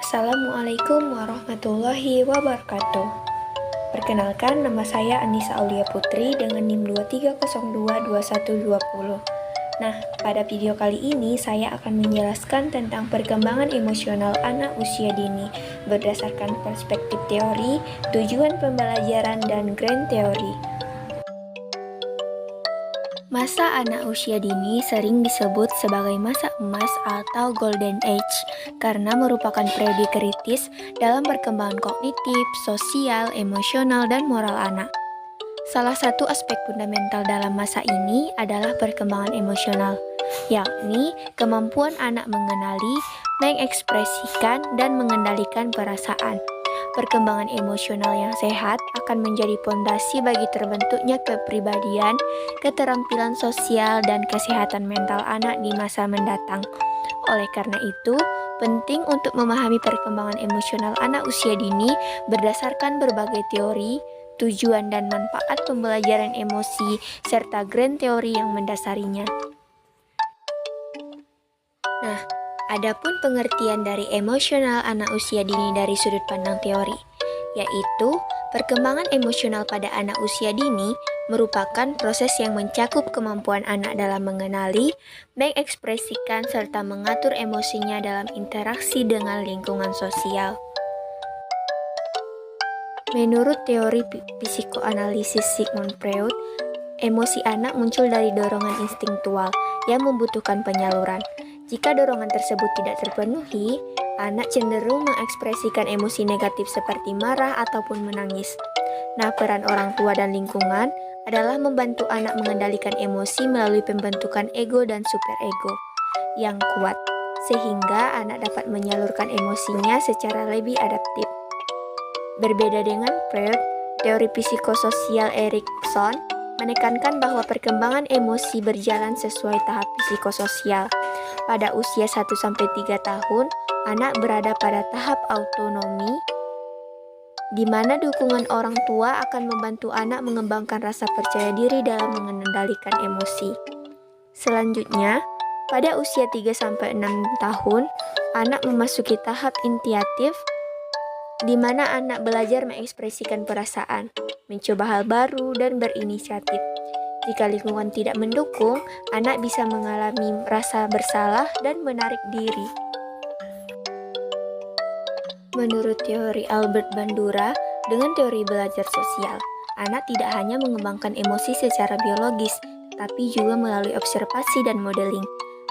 Assalamualaikum warahmatullahi wabarakatuh. Perkenalkan, nama saya Anissa Aulia Putri dengan NIM 23022120. Nah, pada video kali ini saya akan menjelaskan tentang perkembangan emosional anak usia dini berdasarkan perspektif teori, tujuan pembelajaran, dan grand teori. Masa anak usia dini sering disebut sebagai masa emas atau golden age karena merupakan periode kritis dalam perkembangan kognitif, sosial, emosional, dan moral anak. Salah satu aspek fundamental dalam masa ini adalah perkembangan emosional, yakni kemampuan anak mengenali, mengekspresikan, dan mengendalikan perasaan. Perkembangan emosional yang sehat akan menjadi fondasi bagi terbentuknya kepribadian, keterampilan sosial, dan kesehatan mental anak di masa mendatang. Oleh karena itu, penting untuk memahami perkembangan emosional anak usia dini berdasarkan berbagai teori, tujuan dan manfaat pembelajaran emosi, serta grand teori yang mendasarinya. Nah, adapun pengertian dari emosional anak usia dini dari sudut pandang teori, yaitu perkembangan emosional pada anak usia dini merupakan proses yang mencakup kemampuan anak dalam mengenali, mengekspresikan, serta mengatur emosinya dalam interaksi dengan lingkungan sosial. Menurut teori psikoanalisis Sigmund Freud, emosi anak muncul dari dorongan instingtual yang membutuhkan penyaluran. Jika dorongan tersebut tidak terpenuhi, anak cenderung mengekspresikan emosi negatif seperti marah ataupun menangis. Nah, peran orang tua dan lingkungan adalah membantu anak mengendalikan emosi melalui pembentukan ego dan superego yang kuat, sehingga anak dapat menyalurkan emosinya secara lebih adaptif. Berbeda dengan Freud, teori psikososial Erikson menekankan bahwa perkembangan emosi berjalan sesuai tahap psikososial. Pada usia 1-3 tahun, anak berada pada tahap autonomi, di mana dukungan orang tua akan membantu anak mengembangkan rasa percaya diri dalam mengendalikan emosi. Selanjutnya, pada usia 3-6 tahun, anak memasuki tahap initiatif, di mana anak belajar mengekspresikan perasaan, mencoba hal baru, dan berinisiatif. Jika lingkungan tidak mendukung, anak bisa mengalami rasa bersalah dan menarik diri. Menurut teori Albert Bandura, dengan teori belajar sosial, anak tidak hanya mengembangkan emosi secara biologis, tapi juga melalui observasi dan modeling.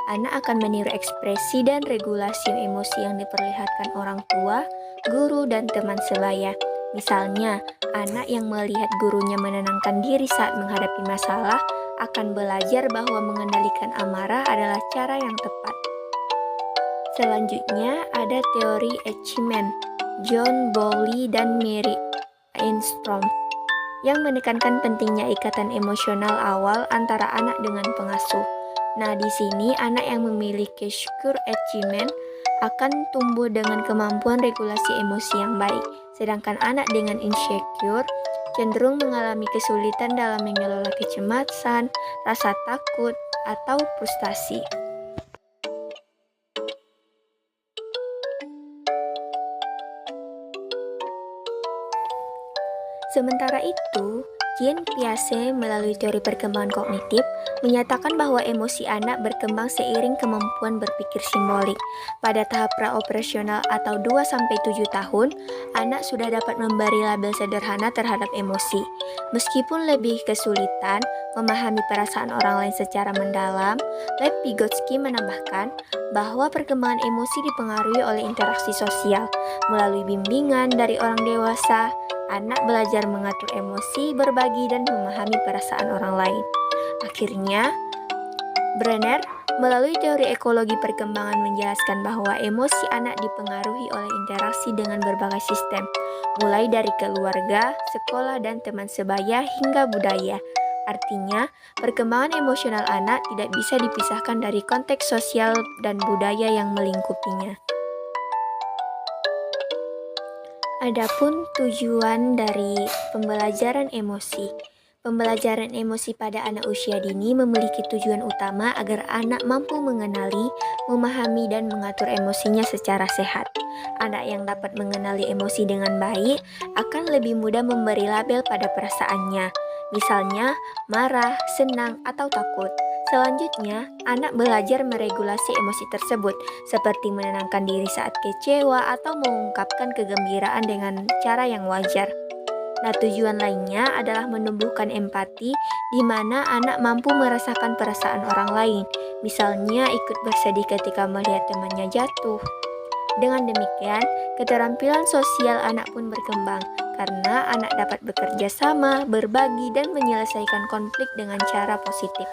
Anak akan meniru ekspresi dan regulasi emosi yang diperlihatkan orang tua, guru, dan teman sebaya. Misalnya, anak yang melihat gurunya menenangkan diri saat menghadapi masalah akan belajar bahwa mengendalikan amarah adalah cara yang tepat. Selanjutnya ada teori achievement, John Bowlby dan Mary Ainstorm, yang menekankan pentingnya ikatan emosional awal antara anak dengan pengasuh. Nah, di sini anak yang memiliki secure achievement akan tumbuh dengan kemampuan regulasi emosi yang baik, sedangkan anak dengan insecure cenderung mengalami kesulitan dalam mengelola kecemasan, rasa takut, atau frustasi. Sementara itu, Jean Piaget melalui teori perkembangan kognitif menyatakan bahwa emosi anak berkembang seiring kemampuan berpikir simbolik. Pada tahap praoperasional atau 2-7 tahun, anak sudah dapat memberi label sederhana terhadap emosi. Meskipun lebih kesulitan memahami perasaan orang lain secara mendalam, Lev Vygotsky menambahkan bahwa perkembangan emosi dipengaruhi oleh interaksi sosial. Melalui bimbingan dari orang dewasa, anak belajar mengatur emosi, berbagi, dan memahami perasaan orang lain. Akhirnya, Brenner melalui teori ekologi perkembangan menjelaskan bahwa emosi anak dipengaruhi oleh interaksi dengan berbagai sistem, mulai dari keluarga, sekolah, dan teman sebaya hingga budaya. Artinya, perkembangan emosional anak tidak bisa dipisahkan dari konteks sosial dan budaya yang melingkupinya. Adapun tujuan dari pembelajaran emosi, Pembelajaran emosi pada anak usia dini memiliki tujuan utama agar anak mampu mengenali, memahami, dan mengatur emosinya secara sehat. Anak yang dapat mengenali emosi dengan baik akan lebih mudah memberi label pada perasaannya, misalnya marah, senang, atau takut. Selanjutnya, anak belajar meregulasi emosi tersebut, seperti menenangkan diri saat kecewa atau mengungkapkan kegembiraan dengan cara yang wajar. Nah, tujuan lainnya adalah menumbuhkan empati di mana anak mampu merasakan perasaan orang lain, misalnya ikut bersedih ketika melihat temannya jatuh. Dengan demikian, keterampilan sosial anak pun berkembang karena anak dapat bekerja sama, berbagi, dan menyelesaikan konflik dengan cara positif.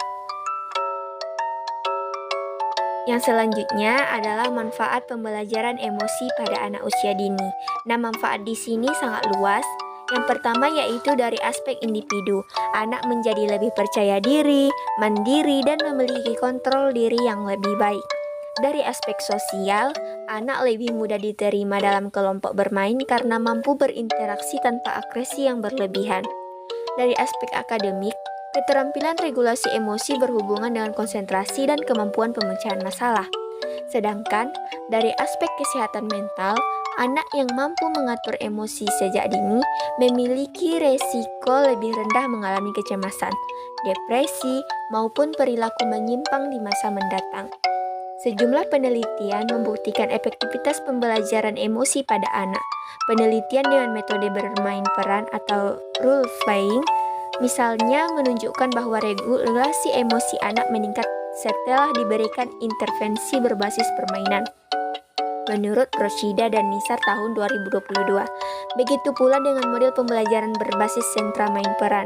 Yang selanjutnya adalah manfaat pembelajaran emosi pada anak usia dini. Nah, manfaat di sini sangat luas. Yang pertama yaitu dari aspek individu. Anak menjadi lebih percaya diri, mandiri, dan memiliki kontrol diri yang lebih baik. Dari aspek sosial, anak lebih mudah diterima dalam kelompok bermain karena mampu berinteraksi tanpa agresi yang berlebihan. Dari aspek akademik, keterampilan regulasi emosi berhubungan dengan konsentrasi dan kemampuan pemecahan masalah. Sedangkan dari aspek kesehatan mental, anak yang mampu mengatur emosi sejak dini memiliki resiko lebih rendah mengalami kecemasan, depresi, maupun perilaku menyimpang di masa mendatang. Sejumlah penelitian membuktikan efektivitas pembelajaran emosi pada anak. Penelitian dengan metode bermain peran atau role playing misalnya menunjukkan bahwa regulasi emosi anak meningkat setelah diberikan intervensi berbasis permainan. Menurut Roshida dan Nisar tahun 2022. Begitu pula dengan model pembelajaran berbasis sentra main peran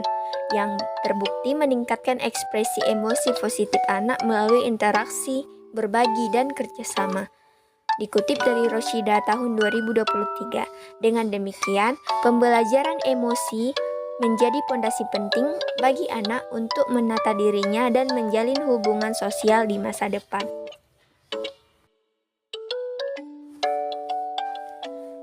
yang terbukti meningkatkan ekspresi emosi positif anak melalui interaksi, berbagi, dan kerjasama. Dikutip dari Roshida tahun 2023. Dengan demikian, pembelajaran emosi menjadi pondasi penting bagi anak untuk menata dirinya dan menjalin hubungan sosial di masa depan.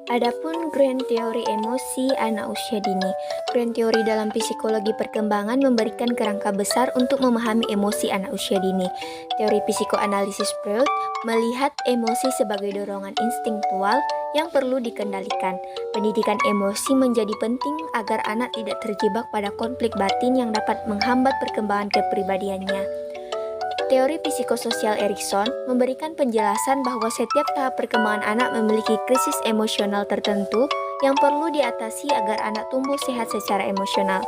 Adapun grand teori emosi anak usia dini. Grand teori dalam psikologi perkembangan memberikan kerangka besar untuk memahami emosi anak usia dini. Teori psikoanalisis Freud melihat emosi sebagai dorongan instingtual yang perlu dikendalikan. Pendidikan emosi menjadi penting agar anak tidak terjebak pada konflik batin yang dapat menghambat perkembangan kepribadiannya. Teori psikososial Erikson memberikan penjelasan bahwa setiap tahap perkembangan anak memiliki krisis emosional tertentu yang perlu diatasi agar anak tumbuh sehat secara emosional.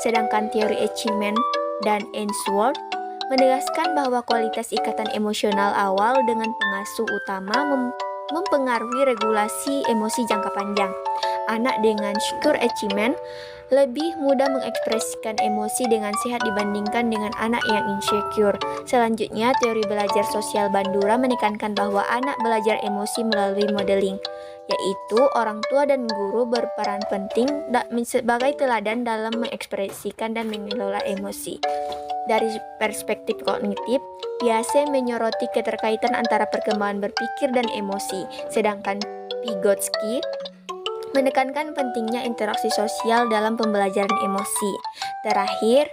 Sedangkan teori Eichmann dan Ainsworth menegaskan bahwa kualitas ikatan emosional awal dengan pengasuh utama mempengaruhi regulasi emosi jangka panjang. Anak dengan struktur Eichmann lebih mudah mengekspresikan emosi dengan sehat dibandingkan dengan anak yang insecure. Selanjutnya, teori belajar sosial Bandura menekankan bahwa anak belajar emosi melalui modeling, yaitu orang tua dan guru berperan penting sebagai teladan dalam mengekspresikan dan mengelola emosi. Dari perspektif kognitif, Piaget menyoroti keterkaitan antara perkembangan berpikir dan emosi, sedangkan Vygotsky menekankan pentingnya interaksi sosial dalam pembelajaran emosi. Terakhir,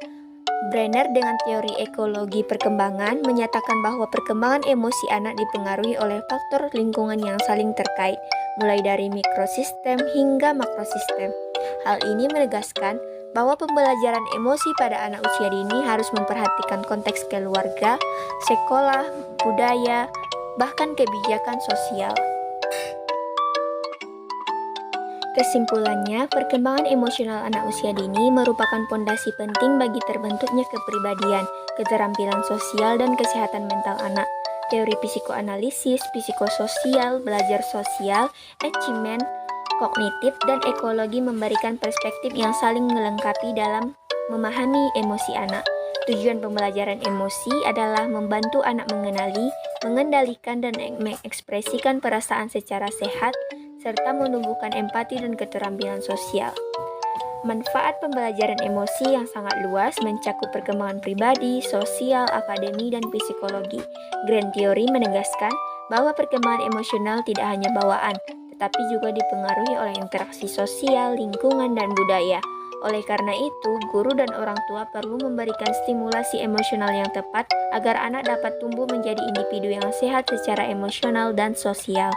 Brenner dengan teori ekologi perkembangan menyatakan bahwa perkembangan emosi anak dipengaruhi oleh faktor lingkungan yang saling terkait, mulai dari mikrosistem hingga makrosistem. Hal ini menegaskan bahwa pembelajaran emosi pada anak usia dini harus memperhatikan konteks keluarga, sekolah, budaya, bahkan kebijakan sosial. Kesimpulannya, perkembangan emosional anak usia dini merupakan pondasi penting bagi terbentuknya kepribadian, keterampilan sosial, dan kesehatan mental anak. Teori psikoanalisis, psikososial, belajar sosial, achievement, kognitif, dan ekologi memberikan perspektif yang saling melengkapi dalam memahami emosi anak. Tujuan pembelajaran emosi adalah membantu anak mengenali, mengendalikan, dan mengekspresikan perasaan secara sehat, serta menumbuhkan empati dan keterampilan sosial. Manfaat pembelajaran emosi yang sangat luas mencakup perkembangan pribadi, sosial, akademi, dan psikologi. Grand Theory menegaskan bahwa perkembangan emosional tidak hanya bawaan, tetapi juga dipengaruhi oleh interaksi sosial, lingkungan, dan budaya. Oleh karena itu, guru dan orang tua perlu memberikan stimulasi emosional yang tepat agar anak dapat tumbuh menjadi individu yang sehat secara emosional dan sosial.